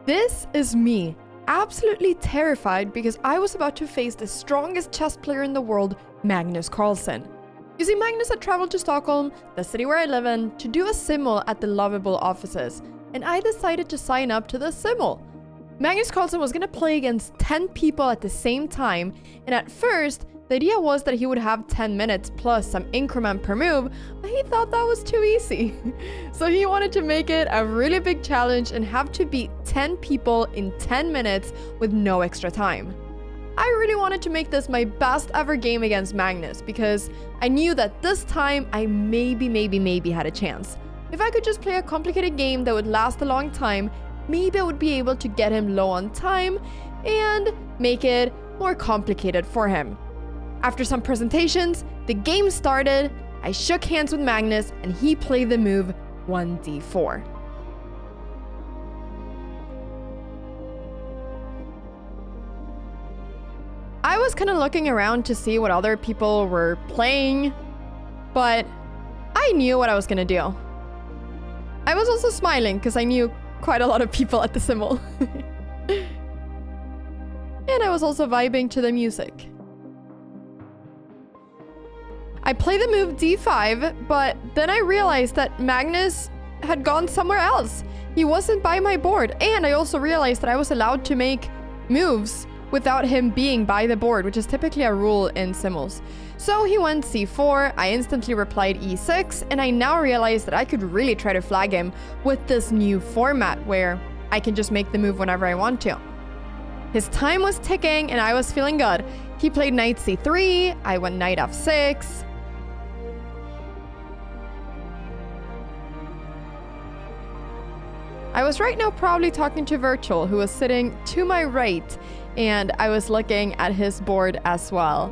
This is me, absolutely terrified because I was about to face the strongest chess player in the world, Magnus Carlsen. You see, Magnus had traveled to Stockholm, the city where I live in, to do a simul at the Lovable offices, and I decided to sign up to the simul. Magnus Carlsen was gonna play against 10 people at the same time, and at first, the idea was that he would have 10 minutes plus some increment per move, but he thought that was too easy. So he wanted to make it a really big challenge and have to beat 10 people in 10 minutes with no extra time. I really wanted to make this my best ever game against Magnus because I knew that this time I maybe had a chance. If I could just play a complicated game that would last a long time, maybe I would be able to get him low on time and make it more complicated for him. After some presentations, the game started, I shook hands with Magnus, and he played the move 1d4. I was kind of looking around to see what other people were playing, but I knew what I was gonna do. I was also smiling because I knew quite a lot of people at the simul. And I was also vibing to the music. I played the move d5, but then I realized that Magnus had gone somewhere else. He wasn't by my board, and I also realized that I was allowed to make moves without him being by the board, which is typically a rule in simuls. So he went c4, I instantly replied e6, and I now realized that I could really try to flag him with this new format where I can just make the move whenever I want to. His time was ticking and I was feeling good. He played knight c3, I went knight f6. I was right now probably talking to Virtual, who was sitting to my right, and I was looking at his board as well.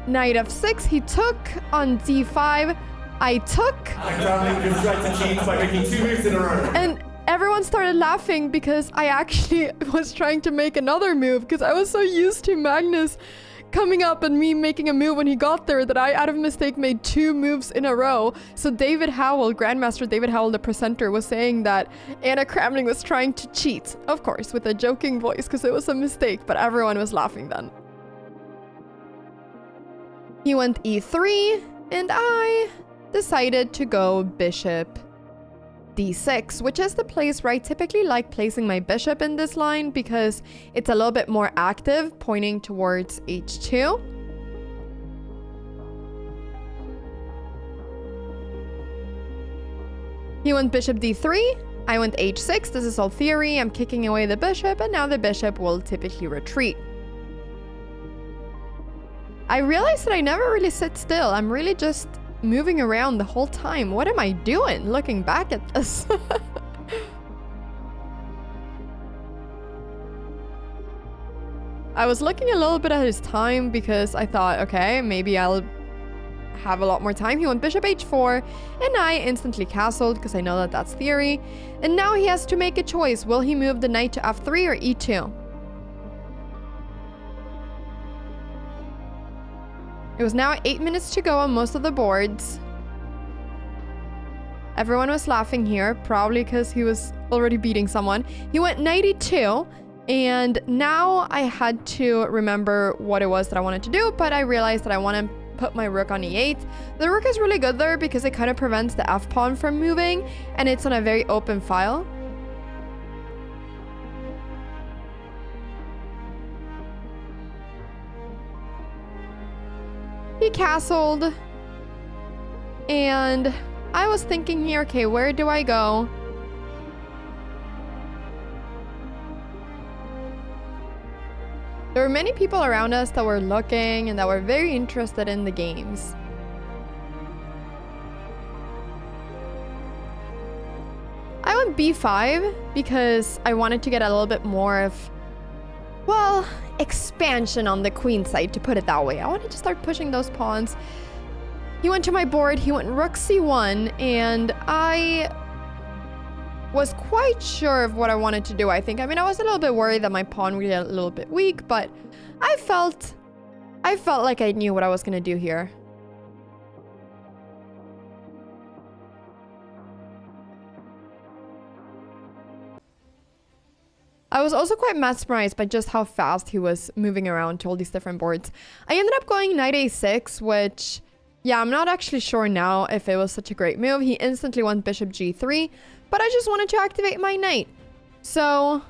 Knight f6, he took on d5, I took. Cramling just tried to cheat by making 2 moves in a row. And everyone started laughing because I actually was trying to make another move because I was so used to Magnus coming up and me making a move when he got there that I, out of mistake, made 2 moves in a row. So David Howell, Grandmaster David Howell, the presenter, was saying that Anna Cramling was trying to cheat. Of course, with a joking voice because it was a mistake, but everyone was laughing then. He went e3, and I decided to go bishop d6, which is the place where I typically like placing my bishop in this line because it's a little bit more active, pointing towards h2. He went bishop d3, I went h6, this is all theory, I'm kicking away the bishop, and now the bishop will typically retreat. I realized that I never really sit still, I'm really just moving around the whole time. What am I doing looking back at this? I was looking a little bit at his time because I thought, okay, maybe I'll have a lot more time. He went bishop h4 and I instantly castled because I know that that's theory. And now he has to make a choice. Will he move the knight to f3 or e2? It was now 8 minutes to go on most of the boards. Everyone was laughing here, probably because he was already beating someone. He went knight e2, and now I had to remember what it was that I wanted to do, but I realized that I want to put my rook on e8. The rook is really good there because it kind of prevents the f-pawn from moving, and it's on a very open file. He castled, and I was thinking here, okay, where do I go? There were many people around us that were looking and that were very interested in the games. I went b5 because I wanted to get a little bit more of, well, expansion on the queen side, to put it that way. I wanted to start pushing those pawns. He went to my board, he went rook c1, and I was quite sure of what I wanted to do, I think. I mean, I was a little bit worried that my pawn would get a little bit weak, but I felt like I knew what I was gonna do here. I was also quite mesmerized by just how fast he was moving around to all these different boards. I ended up going knight a6, which, yeah, I'm not actually sure now if it was such a great move. He instantly went bishop g3, but I just wanted to activate my knight. So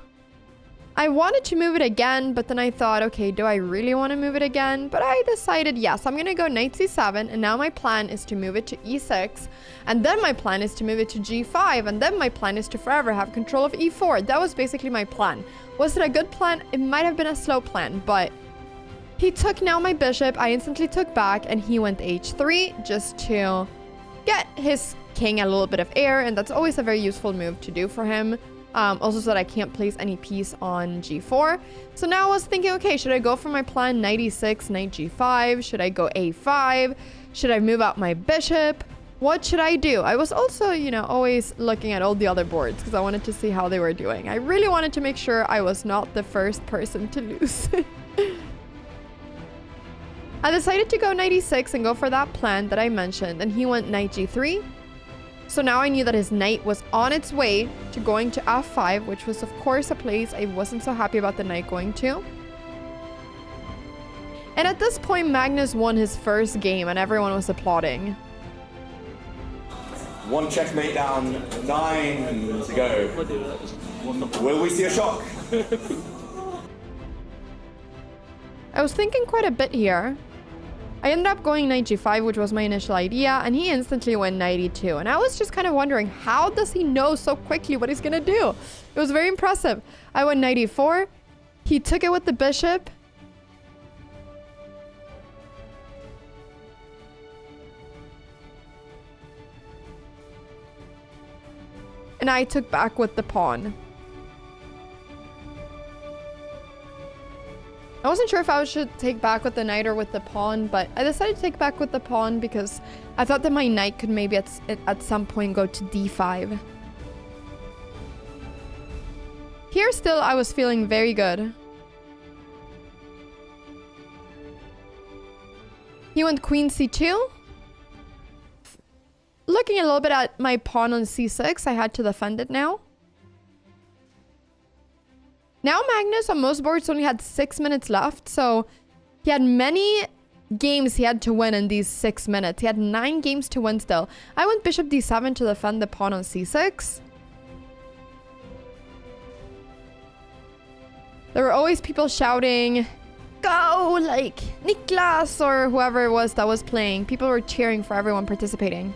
I wanted to move it again, but then I thought, okay, do I really want to move it again? But I decided, yes, I'm going to go knight c7, and now my plan is to move it to e6, and then my plan is to move it to g5, and then my plan is to forever have control of e4. That was basically my plan. Was it a good plan? It might have been a slow plan, but he took now my bishop. I instantly took back, and he went h3 just to get his king a little bit of air, and that's always a very useful move to do for him. Also so that I can't place any piece on g4. So now I was thinking, okay, should I go for my plan knight e6, knight g5? Should I go a5? Should I move out my bishop? What should I do? I was also, you know, always looking at all the other boards because I wanted to see how they were doing. I really wanted to make sure I was not the first person to lose. I decided to go knight e6 and go for that plan that I mentioned, and he went knight g3. So now I knew that his knight was on its way to going to f5, which was of course a place I wasn't so happy about the knight going to. And at this point, Magnus won his first game and everyone was applauding. One checkmate down, 9 to go. Will we see a shock? I was thinking quite a bit here. I ended up going knight g5, which was my initial idea, and he instantly went knight e2. And I was just kind of wondering, how does he know so quickly what he's gonna do? It was very impressive. I went knight e4. He took it with the bishop. And I took back with the pawn. I wasn't sure if I should take back with the knight or with the pawn, but I decided to take back with the pawn because I thought that my knight could maybe at some point go to d5. Here still I was feeling very good. He went queen c2. Looking a little bit at my pawn on c6, I had to defend it now. Now Magnus on most boards only had 6 minutes left, so he had many games he had to win in these 6 minutes. He had 9 games to win still. I went bishop d7 to defend the pawn on c6. There were always people shouting, "Go!" like Niklas or whoever it was that was playing. People were cheering for everyone participating.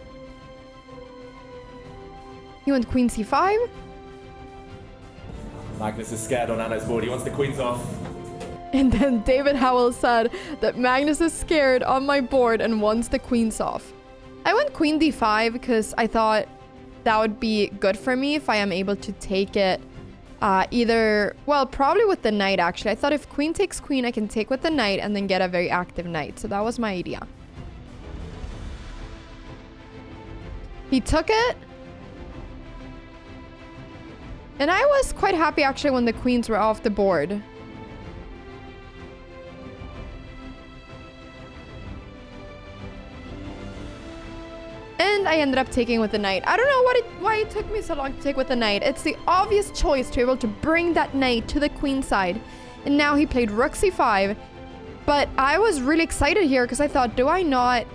He went queen c5. Magnus is scared on Anna's board. He wants the queens off. And then David Howell said that Magnus is scared on my board and wants the queens off. I went queen d5 because I thought that would be good for me if I am able to take it either, well, probably with the knight actually. I thought if queen takes queen, I can take with the knight and then get a very active knight. So that was my idea. He took it. And I was quite happy actually when the queens were off the board. And I ended up taking with the knight. I don't know why it took me so long to take with the knight. It's the obvious choice to be able to bring that knight to the queen side. And now he played rook c5. But I was really excited here because I thought, do I not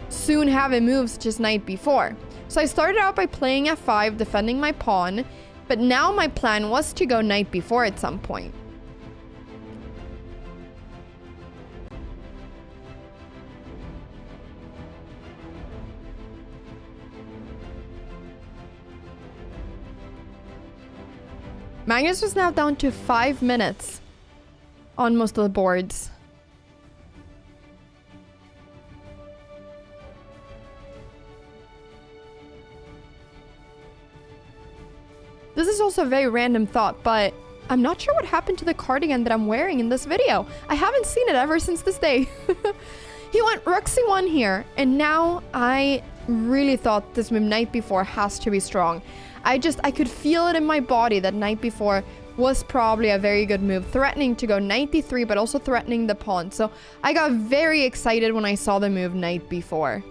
soon have a move such as knight b4? So I started out by playing f5, defending my pawn. But now my plan was to go knight b4 at some point. Magnus was now down to 5 minutes on most of the boards. This is also a very random thought, but I'm not sure what happened to the cardigan that I'm wearing in this video. I haven't seen it ever since this day. He went rook c1 here, and now I really thought this move knight b4 has to be strong. I could feel it in my body that knight b4 was probably a very good move, threatening to go knight d3, but also threatening the pawn. So I got very excited when I saw the move knight b4.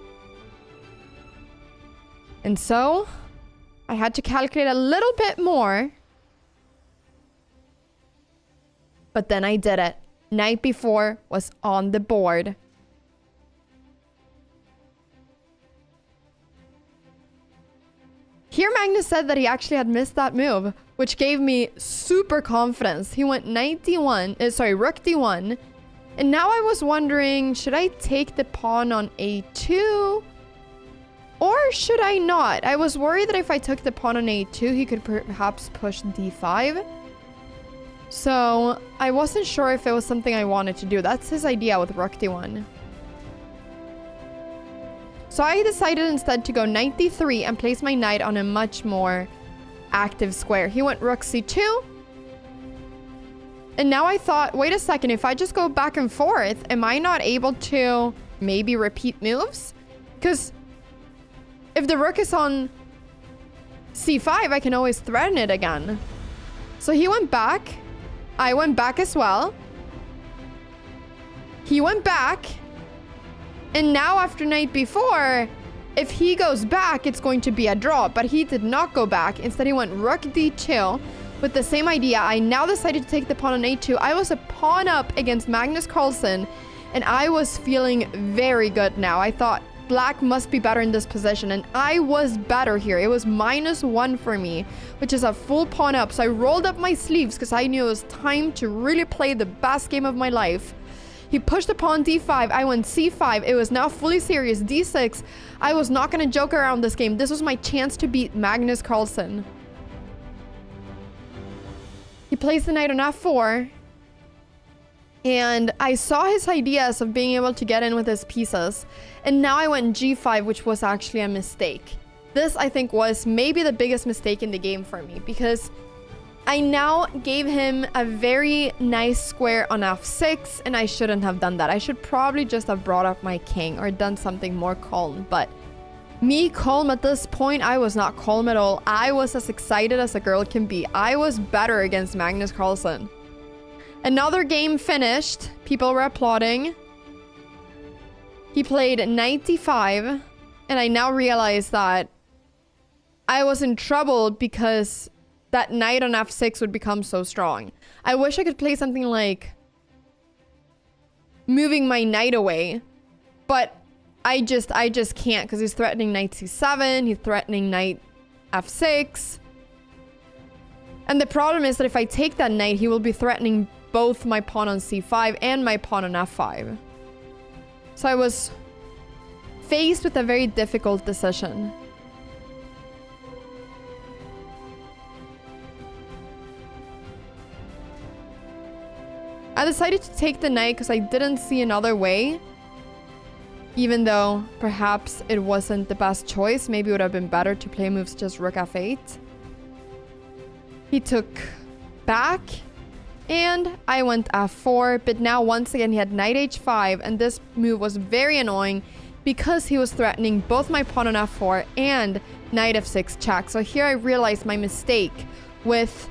And so I had to calculate a little bit more. But then I did it. Knight b4 was on the board. Here Magnus said that he actually had missed that move, which gave me super confidence. He went knight d1, rook d1. And now I was wondering, should I take the pawn on a2? Or should I not? I was worried that if I took the pawn on a2, he could perhaps push d5. So I wasn't sure if it was something I wanted to do. That's his idea with rook d1. So I decided instead to go knight d3 and place my knight on a much more active square. He went rook c2. And now I thought, wait a second, if I just go back and forth, am I not able to maybe repeat moves? Because if the rook is on c5, I can always threaten it again. So he went back. I went back as well. He went back. And now after knight b4, if he goes back, it's going to be a draw. But he did not go back. Instead, he went rook d2 with the same idea. I now decided to take the pawn on a2. I was a pawn up against Magnus Carlsen, and I was feeling very good now. I thought black must be better in this position, and I was better here. It was -1 for me, which is a full pawn up. So I rolled up my sleeves because I knew it was time to really play the best game of my life. He pushed the pawn d5. I went c5. It was now fully serious. d6. I was not going to joke around this game. This was my chance to beat Magnus Carlsen. He placed the knight on f4. And I saw his ideas of being able to get in with his pieces. And now I went g5, which was actually a mistake. This, I think, was maybe the biggest mistake in the game for me, because I now gave him a very nice square on f6, and I shouldn't have done that. I should probably just have brought up my king or done something more calm. But me calm at this point, I was not calm at all. I was as excited as a girl can be. I was better against Magnus Carlsen. Another game finished. People were applauding. He played knight d5, and I now realize that I was in trouble because that knight on f6 would become so strong. I wish I could play something like moving my knight away, but I just can't, because he's threatening knight c7, he's threatening knight f6. And the problem is that if I take that knight, he will be threatening both my pawn on c5 and my pawn on f5. So I was faced with a very difficult decision. I decided to take the knight because I didn't see another way. Even though perhaps it wasn't the best choice. Maybe it would have been better to play moves such as rook f8. He took back. And I went f4, but now once again he had knight h5, and this move was very annoying because he was threatening both my pawn on f4 and knight f6 check. So here I realized my mistake with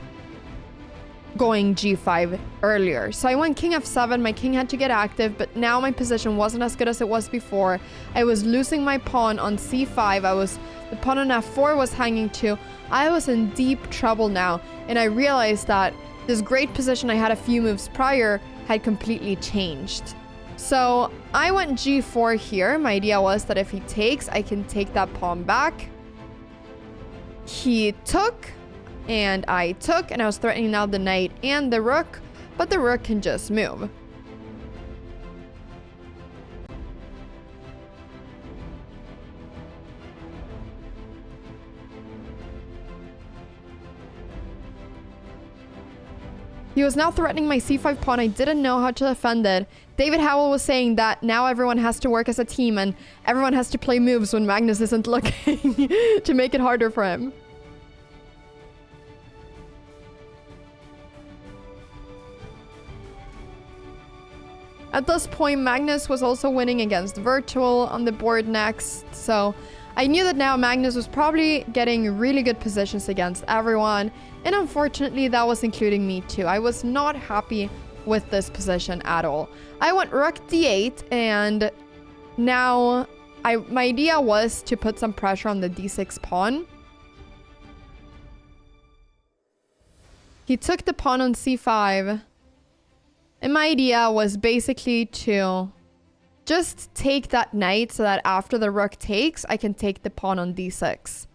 going g5 earlier. So I went king f7, my king had to get active, but now my position wasn't as good as it was before. I was losing my pawn on c5, the pawn on f4 was hanging too. I was in deep trouble now, and I realized that this great position I had a few moves prior had completely changed. So I went g4 here. My idea was that if he takes, I can take that pawn back. He took, and I took, and I was threatening now the knight and the rook, but the rook can just move. He was now threatening my c5 pawn. I didn't know how to defend it. David Howell was saying that now everyone has to work as a team and everyone has to play moves when Magnus isn't looking to make it harder for him. At this point, Magnus was also winning against Virtual on the board next, so I knew that now Magnus was probably getting really good positions against everyone, and unfortunately that was including me too. I was not happy with this position at all. I went rook d8, and now my idea was to put some pressure on the d6 pawn. He took the pawn on c5, And my idea was basically to just take that knight so that after the rook takes, I can take the pawn on d6.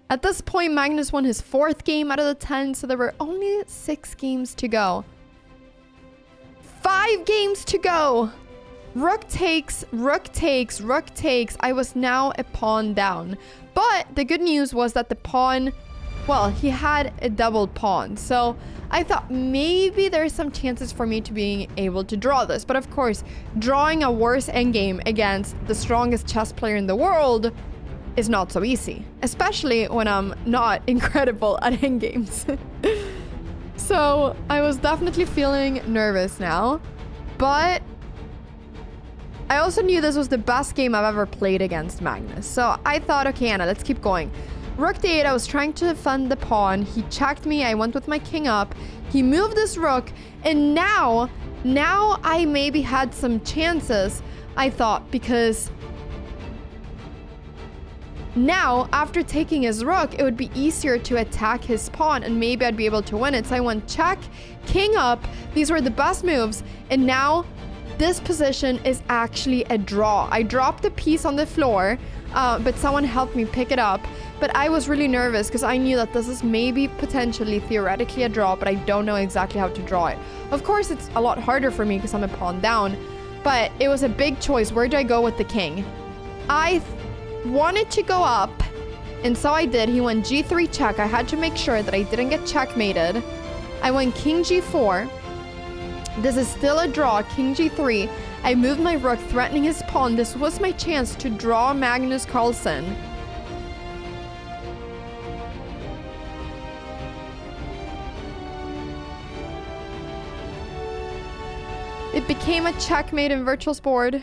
At this point, Magnus won his 4th game out of the 10, so there were only 6 games to go. 5 games to go! Rook takes, rook takes, rook takes. I was now a pawn down. But the good news was that the pawn, well, he had a doubled pawn. So I thought maybe there's some chances for me to being able to draw this. But of course, drawing a worse endgame against the strongest chess player in the world is not so easy. Especially when I'm not incredible at endgames. So I was definitely feeling nervous now. But I also knew this was the best game I've ever played against Magnus. So I thought, okay, Anna, let's keep going. Rook d8, I was trying to defend the pawn. He checked me. I went with my king up. He moved this rook. And now I maybe had some chances, I thought, because now, after taking his rook, it would be easier to attack his pawn and maybe I'd be able to win it. So I went check, king up. These were the best moves. And now this position is actually a draw. I dropped the piece on the floor, but someone helped me pick it up. But I was really nervous because I knew that this is maybe potentially theoretically a draw, but I don't know exactly how to draw it. Of course, it's a lot harder for me because I'm a pawn down, but it was a big choice. Where do I go with the king? I wanted to go up, and so I did. He went g3 check. I had to make sure that I didn't get checkmated. I went king g4. This is still a draw, king g3. I moved my rook, threatening his pawn. This was my chance to draw Magnus Carlsen. It became a checkmate in Virtual's board.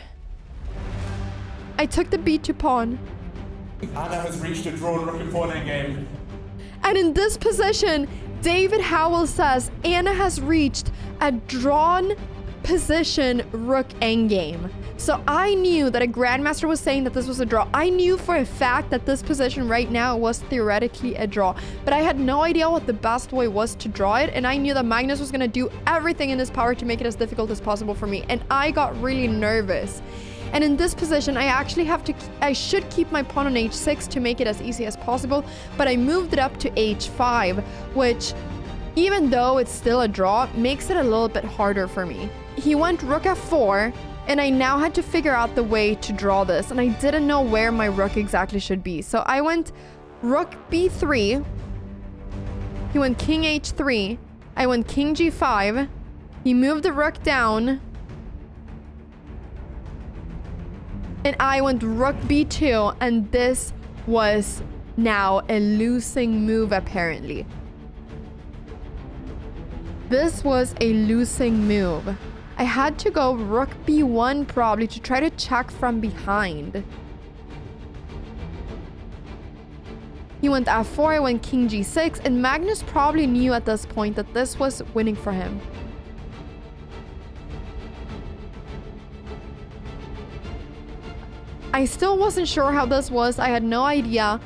I took the b2 pawn. Anna has reached a drawn rook and pawn endgame. And in this position, David Howell says Anna has reached a drawn position rook endgame. So I knew that a grandmaster was saying that this was a draw. I knew for a fact that this position right now was theoretically a draw, but I had no idea what the best way was to draw it, and I knew that Magnus was going to do everything in his power to make it as difficult as possible for me, and I got really nervous. And in this position, I should keep my pawn on h6 to make it as easy as possible, but I moved it up to h5, which, even though it's still a draw, makes it a little bit harder for me. He went rook f4, and I now had to figure out the way to draw this, and I didn't know where my rook exactly should be. So I went rook b3, he went king h3, I went king g5, he moved the rook down, and I went rook b2, and this was now a losing move apparently. This was a losing move. I had to go rook b1 probably to try to check from behind. He went f4, I went king g6, and Magnus probably knew at this point that this was winning for him. I still wasn't sure how this was. I had no idea.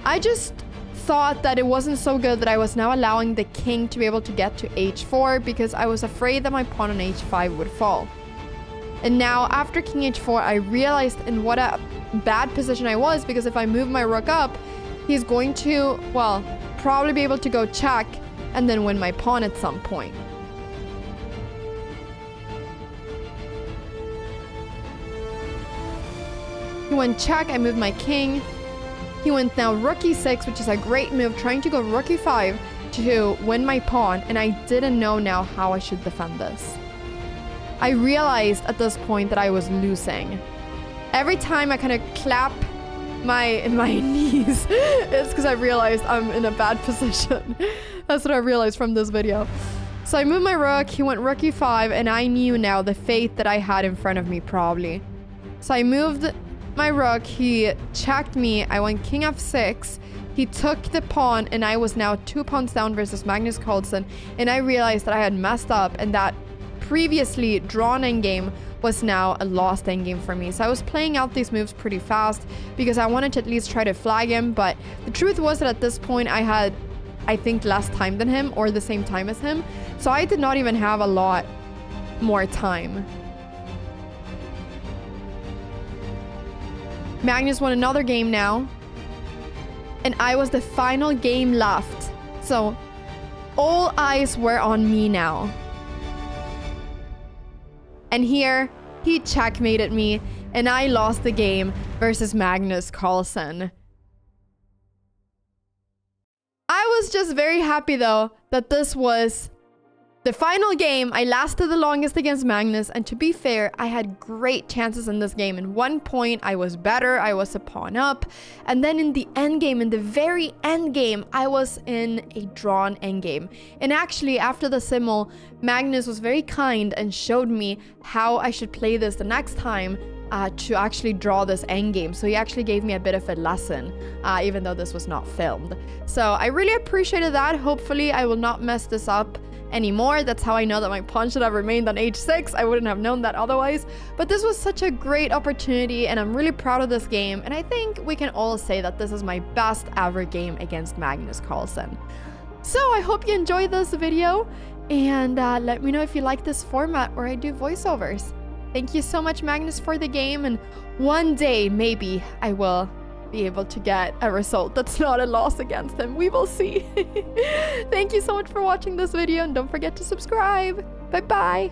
I just thought that it wasn't so good that I was now allowing the king to be able to get to h4 because I was afraid that my pawn on h5 would fall. And now after king h4, I realized in what a bad position I was, because if I move my rook up, he's going to, well, probably be able to go check and then win my pawn at some point. He went check, I moved my king. He went now rook e6, which is a great move, trying to go rook e5 to win my pawn, and I didn't know now how I should defend this. I realized at this point that I was losing. Every time I kind of clap my knees, it's because I realized I'm in a bad position. That's what I realized from this video. So I moved my rook, he went rook e5, and I knew now the fate that I had in front of me probably. So I moved my rook, he checked me, I went king f6, he took the pawn, and I was now 2 pawns down versus Magnus Carlsen, and I realized that I had messed up and that previously drawn endgame was now a lost endgame for me. So I was playing out these moves pretty fast because I wanted to at least try to flag him, but the truth was that at this point I had I think, less time than him or the same time as him. So I did not even have a lot more time. Magnus won another game now. And I was the final game left. So all eyes were on me now. And here, he checkmated me, and I lost the game versus Magnus Carlsen. I was just very happy, though, that this was the final game. I lasted the longest against Magnus, and to be fair, I had great chances in this game. In one point, I was better, I was a pawn up, and then in the end game, in the very end game, I was in a drawn end game. And actually, after the simul, Magnus was very kind and showed me how I should play this the next time to actually draw this end game. So he actually gave me a bit of a lesson, even though this was not filmed. So I really appreciated that. Hopefully, I will not mess this up anymore. That's how I know that my pawn should have remained on h6. I wouldn't have known that otherwise. But this was such a great opportunity, and I'm really proud of this game. And I think we can all say that this is my best ever game against Magnus Carlsen. So I hope you enjoyed this video, and let me know if you like this format where I do voiceovers. Thank you so much, Magnus, for the game, and one day maybe I will be able to get a result that's not a loss against him. We will see. Thank you so much for watching this video, and don't forget to subscribe. Bye bye.